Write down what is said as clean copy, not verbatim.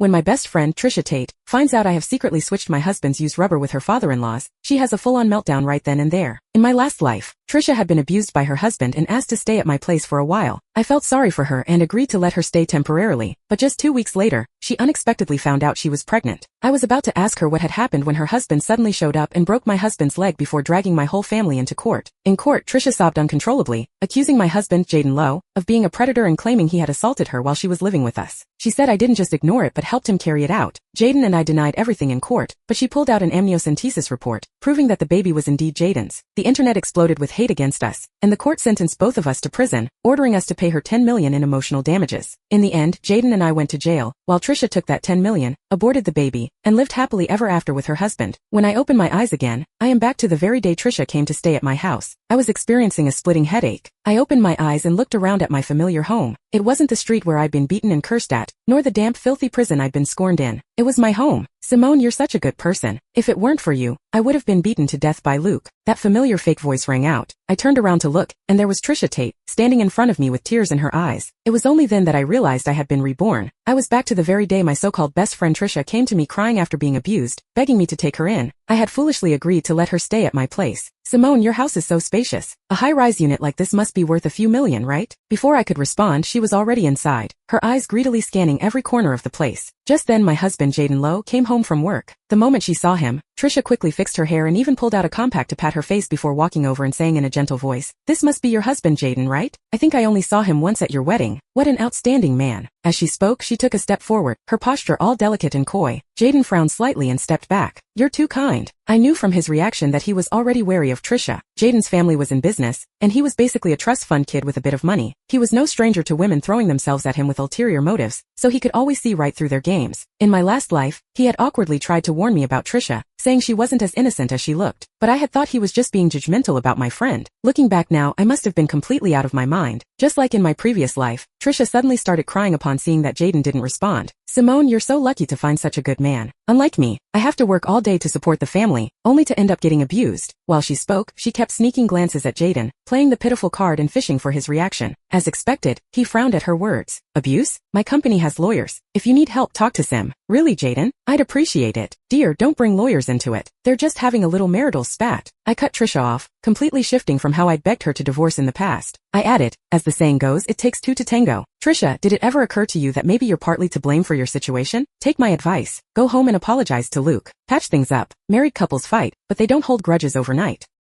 When my best friend, Trisha Tate, finds out I have secretly switched my husband's used rubber with her father-in-law's, she has a full-on meltdown right then and there. In my last life, Trisha had been abused by her husband and asked to stay at my place for a while. I felt sorry for her and agreed to let her stay temporarily, but just 2 weeks later, she unexpectedly found out she was pregnant. I was about to ask her what had happened when her husband suddenly showed up and broke my husband's leg before dragging my whole family into court. In court, Trisha sobbed uncontrollably, accusing my husband, Jaden Lowe, of being a predator and claiming he had assaulted her while she was living with us. She said I didn't just ignore it but helped him carry it out. Jaden and I denied everything in court, but she pulled out an amniocentesis report, proving that the baby was indeed Jaden's. The internet exploded with hate against us, and the court sentenced both of us to prison, ordering us to pay her $10 million in emotional damages. In the end, Jaden and I went to jail, while Trisha took that $10 million, aborted the baby, and lived happily ever after with her husband. When I open my eyes again, I am back to the very day Trisha came to stay at my house. I was experiencing a splitting headache. I opened my eyes and looked around at my familiar home. It wasn't the street where I'd been beaten and cursed at, nor the damp, filthy prison I'd been scorned in. It was my home. Simone, you're such a good person. If it weren't for you, I would have been beaten to death by Luke. That familiar fake voice rang out. I turned around to look, and there was Trisha Tate, standing in front of me with tears in her eyes. It was only then that I realized I had been reborn. I was back to the very day my so-called best friend Trisha came to me crying after being abused, begging me to take her in. I had foolishly agreed to let her stay at my place. Simone, your house is so spacious. A high-rise unit like this must be worth a few million, right? Before I could respond, she was already inside, her eyes greedily scanning every corner of the place. Just then my husband Jaden Lowe came home from work. The moment she saw him, Trisha quickly fixed her hair and even pulled out a compact to pat her face before walking over and saying in a gentle voice, "This must be your husband, Jaden, right? I think I only saw him once at your wedding. What an outstanding man." As she spoke, she took a step forward, her posture all delicate and coy. Jaden frowned slightly and stepped back. "You're too kind." I knew from his reaction that he was already wary of Trisha. Jaden's family was in business, and he was basically a trust fund kid with a bit of money. He was no stranger to women throwing themselves at him with ulterior motives, so he could always see right through their games. In my last life, he had awkwardly tried to warn me about Trisha, saying she wasn't as innocent as she looked, but I had thought he was just being judgmental about my friend. Looking back now, I must have been completely out of my mind. Just like in my previous life, Trisha suddenly started crying upon seeing that Jaden didn't respond. "Simone, you're so lucky to find such a good man. Unlike me, I have to work all day to support the family, only to end up getting abused." While she spoke, she kept sneaking glances at Jaden, playing the pitiful card and fishing for his reaction. As expected, he frowned at her words. "Abuse? My company has lawyers. If you need help, talk to Sim." "Really, Jaden? I'd appreciate it." "Dear, don't bring lawyers into it. They're just having a little marital spat." I cut Trisha off, completely shifting from how I'd begged her to divorce in the past. I added, "As the saying goes, it takes two to tango." "Trisha, did it ever occur to you that maybe you're partly to blame for your situation? Take my advice. Go home and apologize to Luke. Patch things up. Married couples fight, but they don't hold grudges overnight."